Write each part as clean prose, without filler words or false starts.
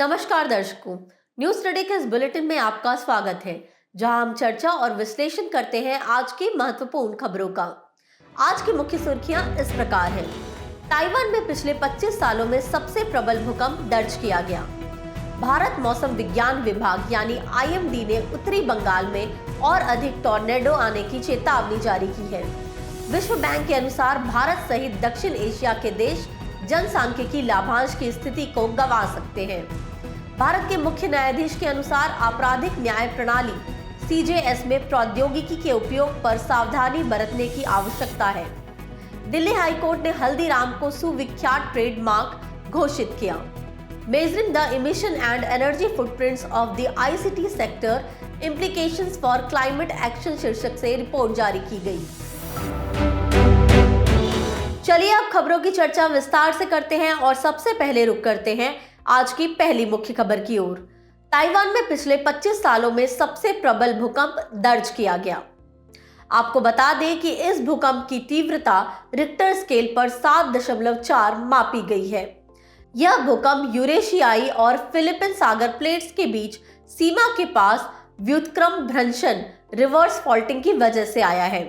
नमस्कार दर्शकों, news today के इस बुलेटिन में आपका स्वागत है, जहां हम चर्चा और विश्लेषण करते हैं आज की महत्वपूर्ण खबरों का। आज की मुख्य सुर्खियां इस प्रकार हैं। ताइवान में पिछले 25 सालों में सबसे प्रबल भूकंप दर्ज किया गया। भारत मौसम विज्ञान विभाग यानी IMD ने उत्तरी बंगाल में और अधिक टॉर्नेडो आने की चेतावनी जारी की है। विश्व बैंक के अनुसार भारत सहित दक्षिण एशिया के देश जनसांख्यिकी लाभांश की स्थिति को गंवा सकते हैं। भारत के मुख्य न्यायाधीश के अनुसार आपराधिक न्याय प्रणाली CJS में प्रौद्योगिकी के उपयोग पर सावधानी बरतने की आवश्यकता है। दिल्ली हाईकोर्ट ने हल्दीराम को सुविख्यात ट्रेडमार्क घोषित किया। Measuring the emission and energy footprints of the ICT sector implications for climate action शीर्षक से रिपोर्ट जारी की गई। चलिए अब खबरों की चर्चा विस्तार से करते हैं और सबसे पहले रुक करते हैं आज की पहली मुख्य खबर की ओर। ताइवान में पिछले 25 सालों में सबसे प्रबल भूकंप दर्ज किया गया। आपको बता दें कि इस भूकंप की तीव्रता रिक्टर स्केल पर 7.4 मापी गई है। यह भूकंप यूरेशियाई और फिलीपीन सागर प्लेट्स के बीच सीमा के पास व्युत्क्रम भ्रंशन रिवर्स फॉल्टिंग की वजह से आया है।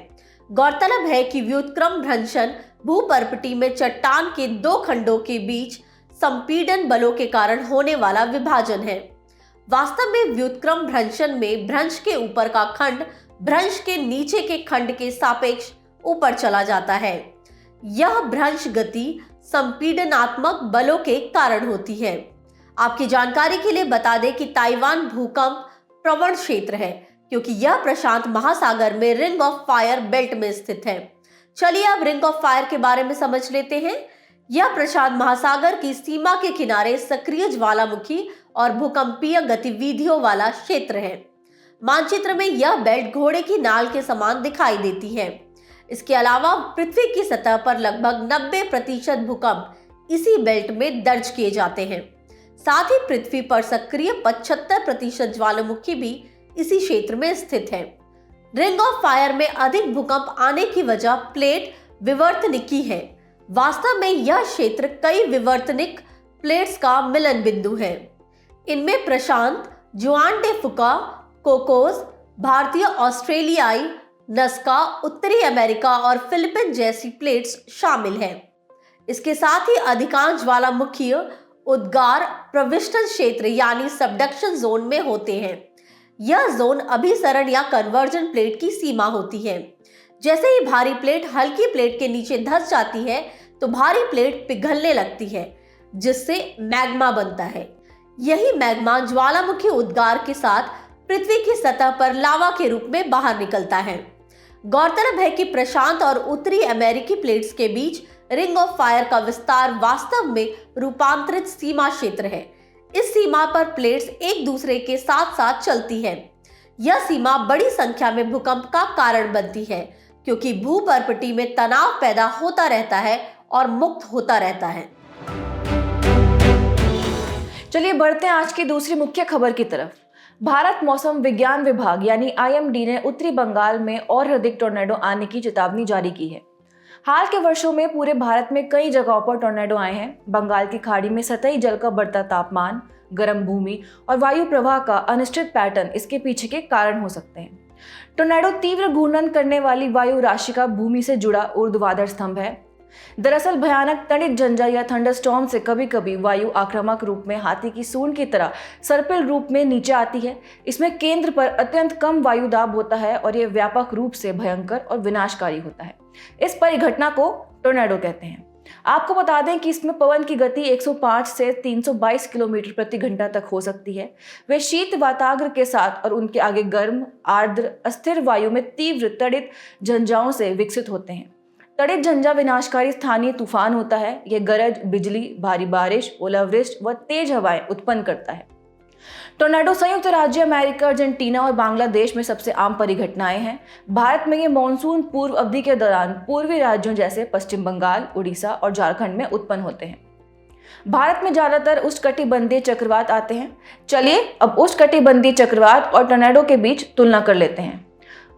गौरतलब है कि व्युत्क्रम भ्रंशन भूपर्पटी में चट्टान के दो खंडों के बीच संपीड़न बलों के कारण होने वाला विभाजन है। वास्तव में व्युत्क्रम भ्रंशन में भ्रंश के ऊपर का खंड भ्रंश के नीचे के खंड के सापेक्ष ऊपर चला जाता है। यह भ्रंश गति संपीड़नात्मक बलों के कारण होती है। आपकी जानकारी के लिए बता दें कि ताइवान भूकंप प्रवण क्षेत्र है, क्योंकि यह प्रशांत महासागर में रिंग ऑफ फायर बेल्ट में स्थित है। चलिए अब रिंग ऑफ फायर के बारे में समझ लेते हैं। यह प्रशांत महासागर की सीमा के किनारे सक्रिय ज्वालामुखी और भूकंपीय गतिविधियों वाला क्षेत्र है। मानचित्र में यह बेल्ट घोड़े की नाल के समान दिखाई देती है। इसके अलावा पृथ्वी की सतह पर लगभग 90% भूकंप इसी बेल्ट में दर्ज किए जाते हैं। साथ ही पृथ्वी पर सक्रिय 75% ज्वालामुखी भी इसी क्षेत्र में स्थित है। रिंग ऑफ फायर में अधिक भूकंप आने की वजह प्लेट विवर्तनिकी है। वास्तव में यह क्षेत्र कई विवर्तनिक प्लेट्स का मिलन बिंदु है। इनमें प्रशांत, जुआन डे फुका, कोकोस, भारतीय ऑस्ट्रेलियाई, नस्का, उत्तरी अमेरिका और फिलीपीन जैसी प्लेट्स शामिल हैं। इसके साथ ही अधिकांश ज्वालामुखीय उद्गार प्रविष्टन क्षेत्र यानी सबडक्शन जोन में होते हैं। यह जोन अभिसरण या कन्वर्जन प्लेट की सीमा होती है। जैसे ही भारी प्लेट हल्की प्लेट के नीचे धंस जाती है तो भारी प्लेट पिघलने लगती है, जिससे मैग्मा बनता है। यही मैग्मा ज्वालामुखी उद्गार के साथ पृथ्वी की सतह पर लावा के रूप में बाहर निकलता है। गौरतलब है कि प्रशांत और उत्तरी अमेरिकी प्लेट्स के बीच रिंग ऑफ फायर का विस्तार वास्तव में रूपांतरित सीमा क्षेत्र है। इस सीमा पर प्लेट्स एक दूसरे के साथ साथ चलती हैं। यह सीमा बड़ी संख्या में भूकंप का कारण बनती है, क्योंकि भूपर्पटी में तनाव पैदा होता रहता है और मुक्त होता रहता है। चलिए बढ़ते हैं आज की दूसरी मुख्य खबर की तरफ। भारत मौसम विज्ञान विभाग यानी IMD ने उत्तरी बंगाल में और अधिक टॉर्नेडो आने की चेतावनी जारी की है। हाल के वर्षों में पूरे भारत में कई जगहों पर टॉर्नेडो आए हैं। बंगाल की खाड़ी में सतही जल का बढ़ता तापमान, गर्म भूमि और वायु प्रवाह का अनिश्चित पैटर्न इसके पीछे के कारण हो सकते हैं। टॉर्नेडो तीव्र घूर्णन करने वाली वायु राशि का भूमि से जुड़ा ऊर्ध्वाधर स्तंभ है। दरअसल भयानक तड़ित झंझा या थंडरस्टॉर्म से कभी कभी वायु आक्रामक रूप में हाथी की सूंड की तरह सर्पिल रूप में नीचे आती है। इसमें केंद्र पर अत्यंत कम वायु दाब होता है और यह व्यापक रूप से भयंकर और विनाशकारी होता है। इस परिघटना को टॉर्नेडो कहते हैं। आपको बता दें कि इसमें पवन की गति 105 से 322 किलोमीटर प्रति घंटा तक हो सकती है। वे शीत वाताग्र के साथ और उनके आगे गर्म, आर्द्र, अस्थिर वायु में तीव्र तड़ित झंझाओं से विकसित होते हैं। तड़ित झंझा विनाशकारी स्थानीय तूफान होता है। यह गरज, बिजली, भारी बारिश, ओलावृष्टि व तेज हवाएं उत्पन्न करता है। टॉर्नेडो संयुक्त राज्य अमेरिका, अर्जेंटीना और बांग्लादेश में सबसे आम परिघटनाएं हैं। भारत में ये मॉनसून पूर्व अवधि के दौरान पूर्वी राज्यों जैसे पश्चिम बंगाल, उड़ीसा और झारखंड में उत्पन्न होते हैं। भारत में ज्यादातर उष्णकटिबंधीय चक्रवात आते हैं। चलिए अब उष्णकटिबंधीय चक्रवात और टॉर्नेडो के बीच तुलना कर लेते हैं।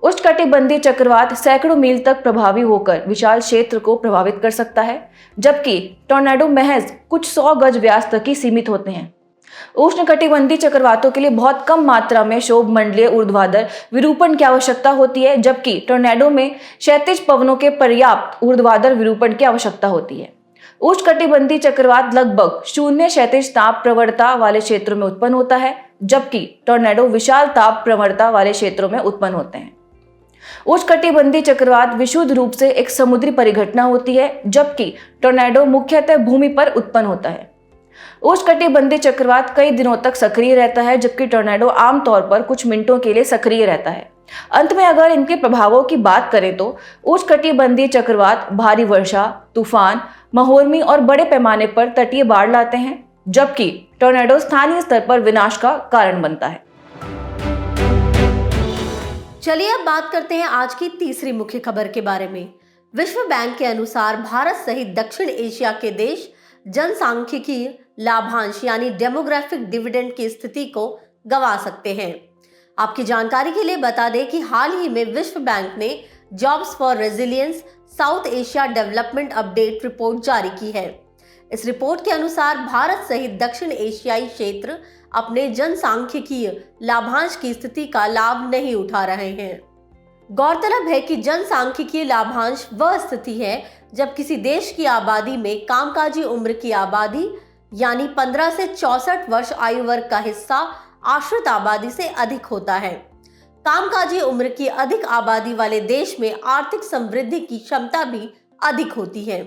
उष्णकटिबंधीय चक्रवात सैकड़ों मील तक प्रभावी होकर विशाल क्षेत्र को प्रभावित कर सकता है, जबकि टॉर्नेडो महज कुछ 100 गज व्यास तक ही सीमित होते हैं। उष्णकटिबंधीय चक्रवातों के लिए बहुत कम मात्रा में क्षोभमंडलीय ऊर्ध्वाधर विरूपण की आवश्यकता होती है, जबकि टोर्नेडो में क्षैतिज पवनों के पर्याप्त ऊर्ध्वाधर विरूपण की आवश्यकता होती है। उष्णकटिबंधीय चक्रवात लगभग शून्य क्षैतिज ताप प्रवणता वाले क्षेत्रों में उत्पन्न होता है, जबकि टोर्नेडो विशाल ताप प्रवणता वाले क्षेत्रों में उत्पन्न होते हैं। उष्णकटिबंधीय चक्रवात विशुद्ध रूप से एक समुद्री परिघटना होती है, जबकि टोर्नेडो मुख्यतः भूमि पर उत्पन्न होता है। उष्णकटिबंधीय चक्रवात कई दिनों तक सक्रिय रहता है, जबकि टोर्नेडो आमतौर पर कुछ मिनटों के लिए सक्रिय रहता है। अंत में अगर इनके प्रभावों की बात करें तो उष्णकटिबंधीय चक्रवात भारी वर्षा, तूफान, महोर्मी और बड़े पैमाने पर तटीय बाढ़ लाते हैं, जबकि टोर्नेडो स्थानीय स्तर पर विनाश का कारण बनता है। चलिए अब बात करते हैं आज की तीसरी मुख्य खबर के बारे में। विश्व बैंक के अनुसार भारत सहित दक्षिण एशिया के देश जनसांख्यिकी लाभांश यानी डेमोग्राफिक डिविडेंड की स्थिति को गंवा सकते हैं। आपकी जानकारी के लिए बता दें कि हाल ही में विश्व बैंक ने jobs for resilience south Asia development update report जारी की है। इस रिपोर्ट के अनुसार भारत सहित दक्षिण एशियाई क्षेत्र अपने जनसांख्यिकीय लाभांश की स्थिति का लाभ नहीं उठा रहे हैं। गौरतलब है कि जनसांख्यिकीय लाभांश वह स्थिति है जब किसी देश की आबादी में कामकाजी उम्र की आबादी यानी 15 से 64 वर्ष आयु वर्ग का हिस्सा आश्रित आबादी से अधिक होता है। कामकाजी उम्र की अधिक आबादी वाले देश में आर्थिक समृद्धि की क्षमता भी अधिक होती है।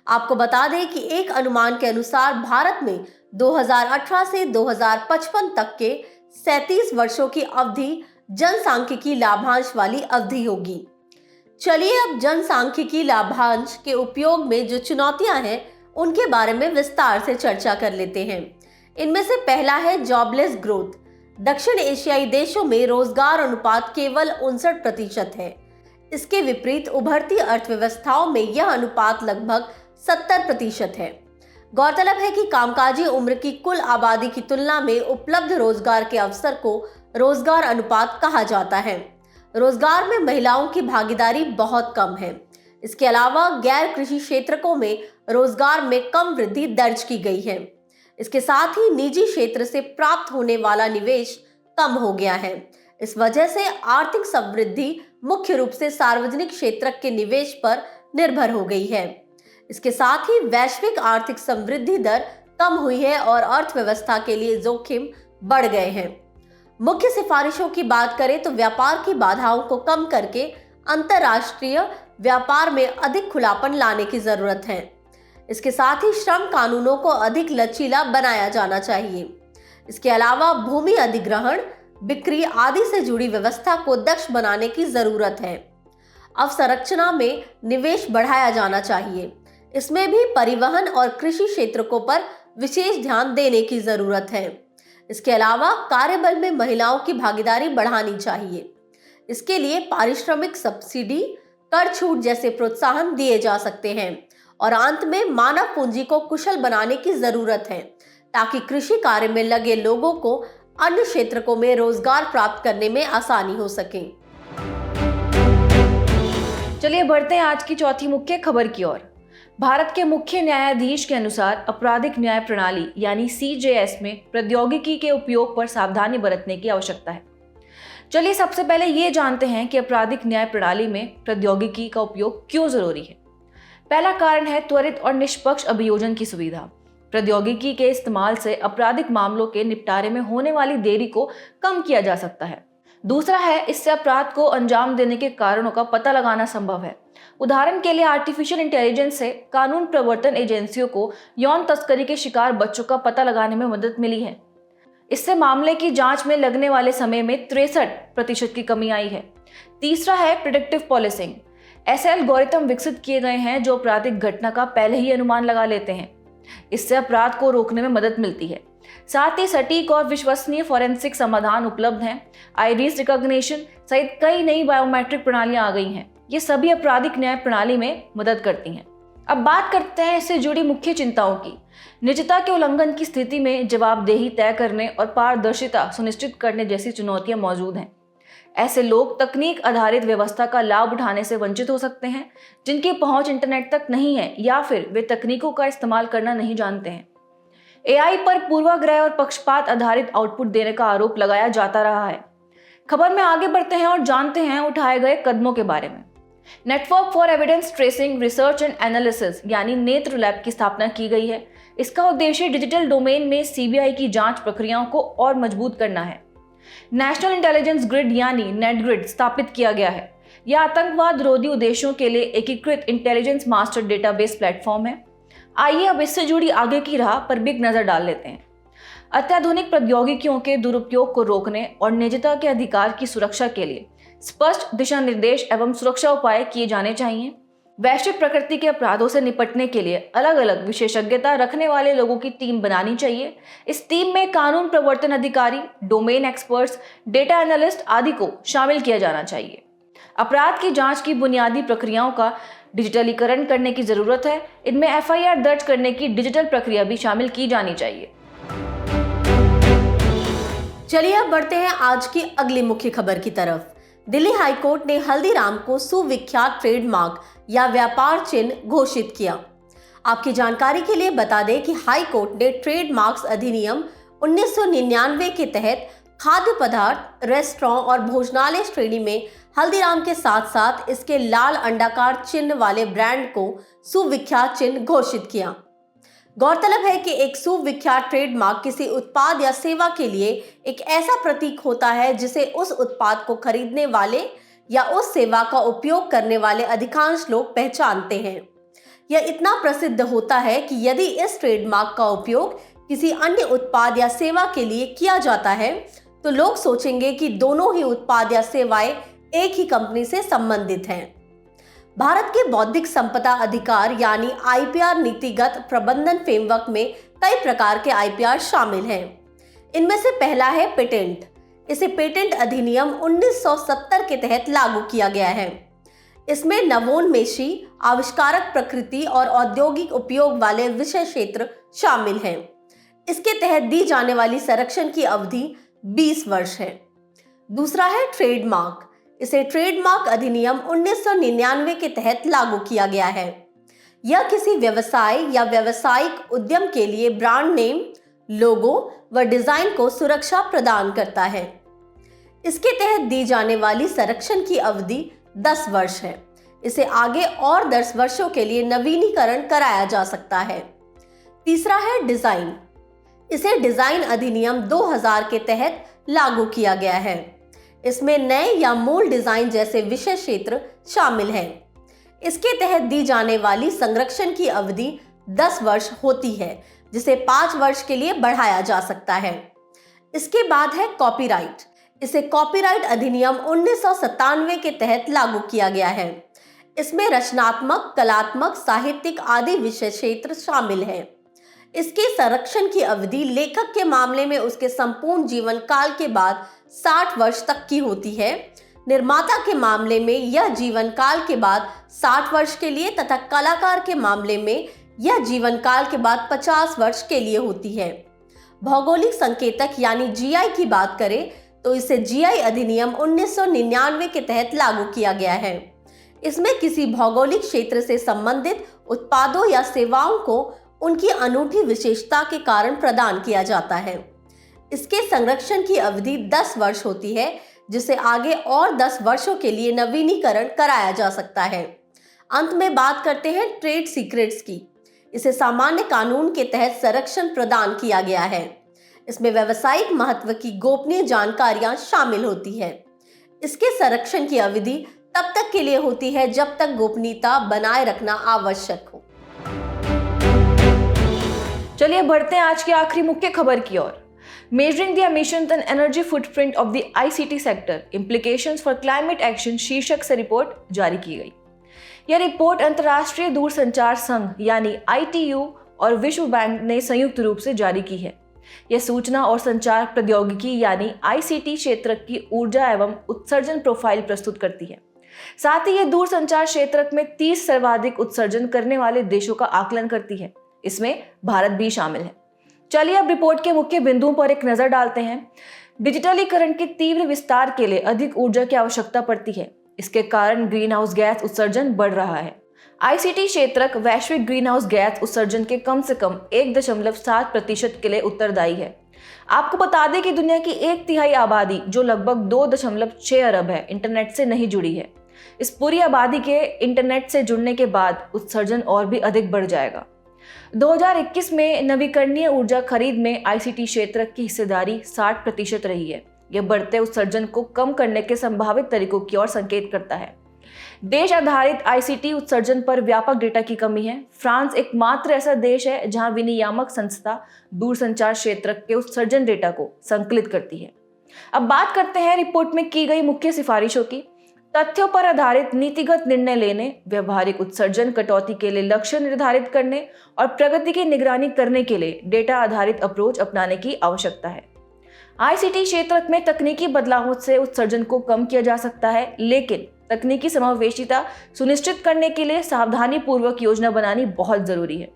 आपको बता दें कि एक अनुमान के अनुसार भारत में 2018 से 2055 तक के 37 वर्षों की अवधि जनसांख्यिकी लाभांश वाली अवधि होगी। चलिए अब जनसांख्यिकी लाभांश के उपयोग में जो चुनौतियां हैं उनके बारे में विस्तार से चर्चा कर लेते हैं। इनमें से पहला है जॉबलेस ग्रोथ। दक्षिण एशियाई देशों में रोजगार अनुपात केवल 59% है। इसके विपरीत उभरती अर्थव्यवस्थाओं में यह अनुपात लगभग 70% है। गौरतलब है कि कामकाजी उम्र की कुल आबादी की तुलना में उपलब्ध रोजगार के अवसर को रोजगार अनुपात कहा जाता है। रोजगार में महिलाओं की भागीदारी बहुत कम है। इसके अलावा गैर कृषि क्षेत्रों में रोजगार में कम वृद्धि दर्ज की गई है। इसके साथ ही निजी क्षेत्र से प्राप्त होने वाला निवेश कम हो गया है। इस वजह से आर्थिक समृद्धि मुख्य रूप से सार्वजनिक क्षेत्र के निवेश पर निर्भर हो गई है। इसके साथ ही वैश्विक आर्थिक समृद्धि दर कम हुई है और अर्थव्यवस्था के लिए जोखिम बढ़ गए हैं। मुख्य सिफारिशों की बात करें तो व्यापार की बाधाओं को कम करके अंतर्राष्ट्रीय व्यापार में अधिक खुलापन लाने की जरूरत है। इसके साथ ही श्रम कानूनों को अधिक लचीला बनाया जाना चाहिए। इसके अलावा भूमि अधिग्रहण, बिक्री आदि से जुड़ी व्यवस्था को दक्ष बनाने की जरूरत है। अवसंरचना में निवेश बढ़ाया जाना चाहिए। इसमें भी परिवहन और कृषि क्षेत्रों पर विशेष ध्यान देने की जरूरत है। इसके अलावा कार्यबल में महिलाओं की भागीदारी बढ़ानी चाहिए। इसके लिए पारिश्रमिक सब्सिडी, कर छूट जैसे प्रोत्साहन दिए जा सकते हैं और अंत में मानव पूंजी को कुशल बनाने की जरूरत है ताकि कृषि कार्य में लगे लोगों को अन्य क्षेत्रों में रोजगार प्राप्त करने में आसानी हो सके। चलिए बढ़ते हैं आज की चौथी मुख्य खबर की ओर। भारत के मुख्य न्यायाधीश के अनुसार आपराधिक न्याय प्रणाली यानी CJS में प्रौद्योगिकी के उपयोग पर सावधानी बरतने की आवश्यकता है। चलिए सबसे पहले ये जानते हैं कि आपराधिक न्याय प्रणाली में प्रौद्योगिकी का उपयोग क्यों जरूरी है। पहला कारण है त्वरित और निष्पक्ष अभियोजन की सुविधा। प्रौद्योगिकी के इस्तेमाल से आपराधिक मामलों के निपटारे में होने वाली देरी को कम किया जा सकता है। दूसरा है इससे अपराध को अंजाम देने के कारणों का पता लगाना संभव है। उदाहरण के लिए आर्टिफिशियल इंटेलिजेंस से कानून प्रवर्तन एजेंसियों को यौन तस्करी के शिकार बच्चों का पता लगाने में मदद मिली है। इससे मामले की जांच में लगने वाले समय में 63% की कमी आई है। तीसरा है प्रेडिक्टिव पॉलिसिंग। ऐसे एल्गोरिथम विकसित किए गए हैं जो आपराधिक घटना का पहले ही अनुमान लगा लेते हैं। इससे अपराध को रोकने में मदद मिलती है। साथ ही सटीक और विश्वसनीय फॉरेंसिक समाधान उपलब्ध हैं। आइरिस रिकॉग्निशन सहित कई नई बायोमेट्रिक प्रणालियां आ गई हैं। ये सभी आपराधिक न्याय प्रणाली में मदद करती हैं। अब बात करते हैं इससे जुड़ी मुख्य चिंताओं की। निजता के उल्लंघन की स्थिति में जवाबदेही तय करने और पारदर्शिता सुनिश्चित करने जैसी चुनौतियां मौजूद हैं। ऐसे लोग तकनीक आधारित व्यवस्था का लाभ उठाने से वंचित हो सकते हैं जिनकी पहुंच इंटरनेट तक नहीं है या फिर वे तकनीकों का इस्तेमाल करना नहीं जानते हैं। एआई पर पूर्वाग्रह और पक्षपात आधारित आउटपुट देने का आरोप लगाया जाता रहा है। खबर में आगे बढ़ते हैं और जानते हैं उठाए गए कदमों के बारे में। Network for evidence tracing research and analysis यानी नेत्र लैब की स्थापना की गई है। इसका उद्देश्य डिजिटल डोमेन में सीबीआई की जांच प्रक्रियाओं को और मजबूत करना है। नेशनल इंटेलिजेंस ग्रिड यानी नेट ग्रिड स्थापित किया गया है। यह आतंकवाद रोधी उद्देश्यों के लिए एकीकृत इंटेलिजेंस मास्टर डेटाबेस प्लेटफॉर्म है। आइए अब इससे जुड़ी आगे की राह पर भी एक नजर डाल लेते हैं। अत्याधुनिक प्रौद्योगिकियों के दुरुपयोग को रोकने और निजता के अधिकार की सुरक्षा के लिए स्पष्ट दिशा निर्देश एवं सुरक्षा उपाय किए जाने चाहिए। वैश्विक प्रकृति के अपराधों से निपटने के लिए अलग अलग विशेषज्ञता रखने वाले लोगों की टीम बनानी चाहिए। इस टीम में कानून प्रवर्तन अधिकारी, डोमेन एक्सपर्ट्स, डेटा एनालिस्ट आदि को शामिल किया जाना चाहिए। अपराध की जांच की बुनियादी प्रक्रियाओं का डिजिटलीकरण करने की जरूरत है। इनमें एफआईआर दर्ज करने की डिजिटल प्रक्रिया भी शामिल की जानी चाहिए। चलिए अब बढ़ते हैं आज की अगली मुख्य खबर की तरफ। दिल्ली हाईकोर्ट ने हल्दीराम को सुविख्यात ट्रेडमार्क या व्यापार चिन्ह घोषित किया। आपकी जानकारी के लिए बता दें कि हाईकोर्ट ने ट्रेडमार्क्स अधिनियम 1999 के तहत खाद्य पदार्थ, रेस्टोरेंट और भोजनालय श्रेणी में हल्दीराम के साथ साथ इसके लाल अंडाकार चिन्ह वाले ब्रांड को सुविख्यात चिन्ह घोषित किया। गौरतलब है कि एक सुविख्यात ट्रेडमार्क किसी उत्पाद या सेवा के लिए एक ऐसा प्रतीक होता है जिसे उस उत्पाद को खरीदने वाले या उस सेवा का उपयोग करने वाले अधिकांश लोग पहचानते हैं। यह इतना प्रसिद्ध होता है कि यदि इस ट्रेडमार्क का उपयोग किसी अन्य उत्पाद या सेवा के लिए किया जाता है तो लोग सोचेंगे कि दोनों ही उत्पाद या सेवाएं एक ही कंपनी से संबंधित हैं। भारत के बौद्धिक संपदा अधिकार यानी आईपीआर नीतिगत प्रबंधन फ्रेमवर्क में कई प्रकार के आईपीआर शामिल हैं। इनमें से पहला है पेटेंट। इसे पेटेंट अधिनियम 1970 के तहत लागू किया गया है। इसमें नवोन्मेषी, आविष्कारक प्रकृति और औद्योगिक उपयोग वाले विषय क्षेत्र शामिल हैं। इसके तहत दी जाने वाली संरक्षण की अवधि 20 वर्ष है। दूसरा है ट्रेडमार्क। इसे ट्रेडमार्क अधिनियम 1999 के तहत लागू किया गया है। यह किसी व्यवसाय या व्यावसायिक उद्यम के लिए ब्रांड नेम, लोगो व डिजाइन को सुरक्षा प्रदान करता है। इसके तहत दी जाने वाली संरक्षण की अवधि 10 वर्ष है। इसे आगे और 10 वर्षों के लिए नवीनीकरण कराया जा सकता है। तीसरा है डिजाइन। इसे डिजाइन अधिनियम 2000 के तहत लागू किया गया है। इसमें नए या मूल डिजाइन जैसे विषय क्षेत्र शामिल हैं। इसके तहत दी जाने वाली संरक्षण की अवधि 10 वर्ष होती है, जिसे 5 वर्ष के लिए बढ़ाया जा सकता है। इसके बाद है कॉपीराइट। इसे कॉपीराइट अधिनियम 1997 के तहत लागू किया गया है। इसमें रचनात्मक, कलात्मक, साहित्यिक आदि विषय क्षेत्र शामिल हैं। इसके संरक्षण की अवधि लेखक के मामले में उसके संपूर्ण जीवन काल के बाद 60 वर्ष तक की होती है। निर्माता के मामले में यह जीवन काल के बाद 60 वर्ष के लिए तथा कलाकार के मामले में यह जीवन काल के बाद 50 वर्ष के लिए होती है। भौगोलिक संकेतक यानी जीआई की बात करें तो इसे जीआई अधिनियम 1999 के तहत लागू किया गया है। इसमें किसी भौगोलिक क्षेत्र से संबंधित उत्पादों या सेवाओं को उनकी अनूठी विशेषता के कारण प्रदान किया जाता है। इसके संरक्षण की अवधि 10 वर्ष होती है, जिसे आगे और 10 वर्षों के लिए नवीनीकरण कराया जा सकता है। अंत में बात करते हैं ट्रेड सीक्रेट्स की। इसे सामान्य कानून के तहत संरक्षण प्रदान किया गया है। इसमें व्यावसायिक महत्व की गोपनीय जानकारियां शामिल होती है। इसके संरक्षण की अवधि तब तक के लिए होती है जब तक गोपनीयता बनाए रखना आवश्यक हो। चलिए बढ़ते हैं आज की आखिरी मुख्य खबर की ओर। Measuring the emissions and energy footprint of the ICT sector, implications for climate action शीर्षक से रिपोर्ट जारी की गई। यह रिपोर्ट अंतर्राष्ट्रीय दूरसंचार संघ यानी ITU और विश्व बैंक ने संयुक्त रूप से जारी की है। यह सूचना और संचार प्रौद्योगिकी यानी ICT क्षेत्र की ऊर्जा एवं उत्सर्जन प्रोफाइल प्रस्तुत करती है। साथ ही यह दूरसंचार क्षेत्र में 30 सर्वाधिक उत्सर्जन करने वाले देशों का आकलन करती है। इसमें भारत भी शामिल है। चलिए अब रिपोर्ट के मुख्य बिंदुओं पर एक नजर डालते हैं। डिजिटलीकरण के तीव्र विस्तार के लिए अधिक ऊर्जा की आवश्यकता पड़ती है। इसके कारण ग्रीन हाउस गैस उत्सर्जन बढ़ रहा है। आईसीटी क्षेत्रक वैश्विक ग्रीन हाउस गैस उत्सर्जन के कम से कम 1.7% के लिए उत्तरदायी है। आपको बता दें कि दुनिया की 1/3 आबादी, जो लगभग 2.6 अरब है, इंटरनेट से नहीं जुड़ी है। इस पूरी आबादी के इंटरनेट से जुड़ने के बाद उत्सर्जन और भी अधिक बढ़ जाएगा। 2021 में नवीकरणीय ऊर्जा खरीद में आईसीटी क्षेत्र की हिस्सेदारी 60% रही है। यह बढ़ते उत्सर्जन को कम करने के संभावित तरीकों की ओर संकेत करता है। देश आधारित आईसीटी उत्सर्जन पर व्यापक डेटा की कमी है। फ्रांस एकमात्र ऐसा देश है जहां विनियामक संस्था दूरसंचार क्षेत्र के उत्सर्जन डेटा को संकलित करती है। अब बात करते हैं रिपोर्ट में की गई मुख्य सिफारिशों की। तथ्यों पर आधारित नीतिगत निर्णय लेने, व्यवहारिक उत्सर्जन कटौती के लिए लक्ष्य निर्धारित करने और प्रगति की निगरानी करने के लिए डेटा आधारित अप्रोच अपनाने की आवश्यकता है। आईसीटी क्षेत्र में तकनीकी बदलावों से उत्सर्जन को कम किया जा सकता है, लेकिन तकनीकी समावेशिता सुनिश्चित करने के लिए सावधानी पूर्वक योजना बनानी बहुत जरूरी है।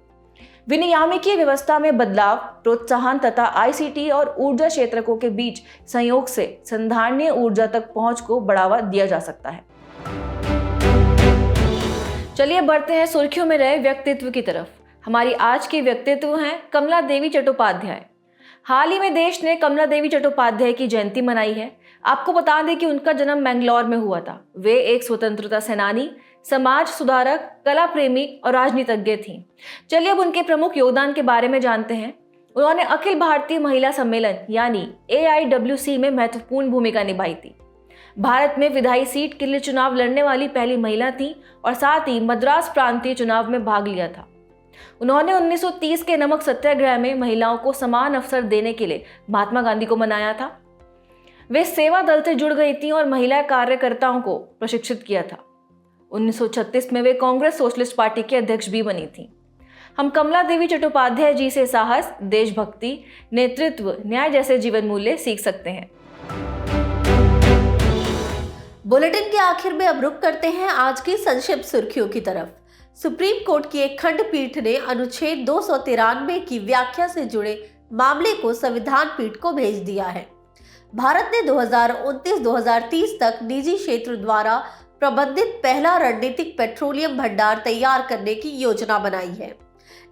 विनियामकीय व्यवस्था में बदलाव, प्रोत्साहन तथा आईसीटी और ऊर्जा क्षेत्रकों के बीच संयोग से संधारणीय ऊर्जा तक पहुंच को बढ़ावा दिया जा सकता है। चलिए बढ़ते हैं सुर्खियों में रहे व्यक्तित्व की तरफ। हमारी आज की व्यक्तित्व हैं कमला देवी चट्टोपाध्याय। हाल ही में देश ने कमला देवी चट्टोपाध्याय की जयंती मनाई है। आपको बता दें कि उनका जन्म मैंगलोर में हुआ था। वे एक स्वतंत्रता सेनानी, समाज सुधारक, कला प्रेमी और राजनीतिज्ञ थीं। चलिए अब उनके प्रमुख योगदान के बारे में जानते हैं। उन्होंने अखिल भारतीय महिला सम्मेलन यानी AIWC में महत्वपूर्ण भूमिका निभाई थी। भारत में विधायी सीट के लिए चुनाव लड़ने वाली पहली महिला थी और साथ ही मद्रास प्रांतीय चुनाव में भाग लिया था। उन्होंने 1930 के नमक सत्याग्रह में महिलाओं को समान अवसर देने के लिए महात्मा गांधी को मनाया था। वे सेवा दल से जुड़ गई थीं और महिला कार्यकर्ताओं को प्रशिक्षित किया था। 1936 में वे कांग्रेस सोशलिस्ट पार्टी की अध्यक्ष भी बनी थीं। हम कमला देवी चट्टोपाध्याय जी से साहस, देशभक्ति, नेतृत्व, न्याय जैसे जीवन मूल्य सीख सकते हैं। बुलेटिन के आखिर में अब रुक करते हैं आज की संक्षिप्त सुर्खियों की तरफ। सुप्रीम कोर्ट की एक खंडपीठ ने अनुच्छेद 293 की व्याख्या से जुड़े मामले को संविधान पीठ को भेज दिया है। भारत ने 2029-2030 तक निजी क्षेत्र द्वारा प्रबंधित पहला रणनीतिक पेट्रोलियम भंडार तैयार करने की योजना बनाई है।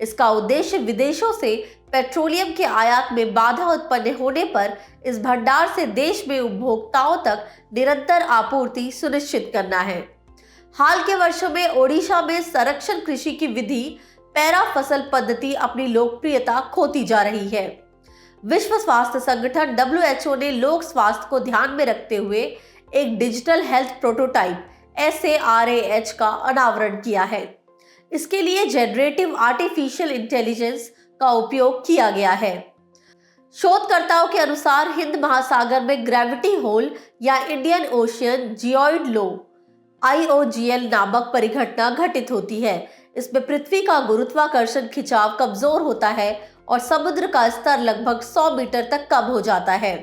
इसका उद्देश्य विदेशों से पेट्रोलियम के आयात में बाधा उत्पन्न होने पर इस भंडार से देश में उपभोक्ताओं तक निरंतर आपूर्ति सुनिश्चित करना है। हाल के वर्षों में ओडिशा में संरक्षण कृषि की विधि पैरा फसल पद्धति अपनी लोकप्रियता खोती जा रही है। विश्व स्वास्थ्य संगठन WHO ने लोक स्वास्थ्य को ध्यान में रखते हुए एक डिजिटल हेल्थ प्रोटोटाइप SARAH का अनावरण किया है। इसके लिए जनरेटिव आर्टिफिशियल इंटेलिजेंस का उपयोग किया गया है। शोधकर्ताओं के अनुसार हिंद महासागर में ग्रेविटी होल या इंडियन ओशियन जियोइड लो IOGL नामक परिघटना घटित होती है। इसमें पृथ्वी का गुरुत्वाकर्षण खिंचाव कमजोर होता है और समुद्र का स्तर लगभग 100 मीटर तक कम हो जाता है।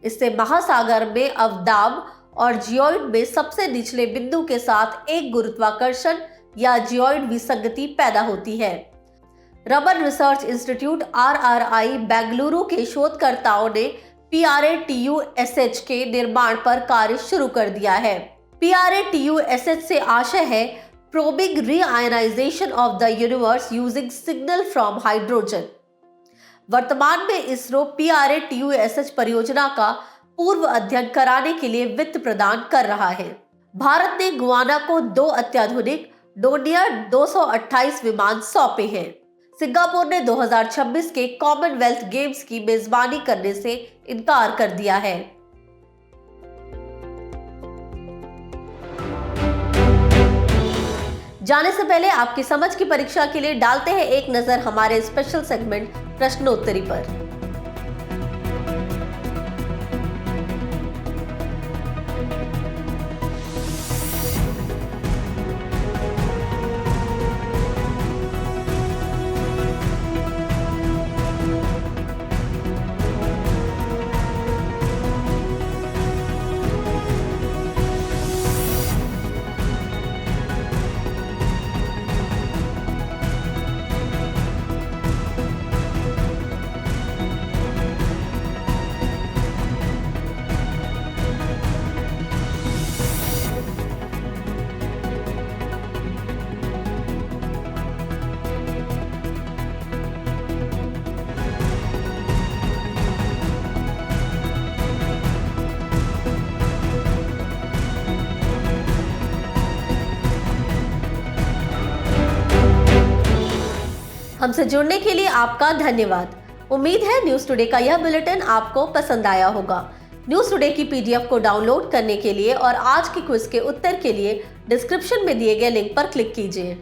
इससे महासागर में अवदाब और जियोइड में सबसे निचले बिंदु के साथ एक गुरुत्वाकर्षण या जियोइड विसंगति पैदा होती है। Raman research institute RRI Bengaluru के शोधकर्ताओं ने PRATUSH के निर्माण पर कार्य शुरू कर दिया है। PRATUSH से आशय है probing reionization of the universe using signal from hydrogen। वर्तमान में इसरो PRATUSH परियोजना का पूर्व अध्ययन कराने के लिए वित्त प्रदान कर रहा है। भारत ने गुआना को 2 अत्याधुनिक डोनियर 228 विमान सौंपे हैं। सिंगापुर ने 2026 के कॉमनवेल्थ गेम्स की मेजबानी करने से इनकार कर दिया है। जाने से पहले आपकी समझ की परीक्षा के लिए डालते हैं एक नजर हमारे स्पेशल सेगमेंट प्रश्नोत्तरी पर। हमसे जुड़ने के लिए आपका धन्यवाद। उम्मीद है न्यूज़ टुडे का यह बुलेटिन आपको पसंद आया होगा। न्यूज़ टुडे की PDF को डाउनलोड करने के लिए और आज की क्विज के उत्तर के लिए डिस्क्रिप्शन में दिए गए लिंक पर क्लिक कीजिए।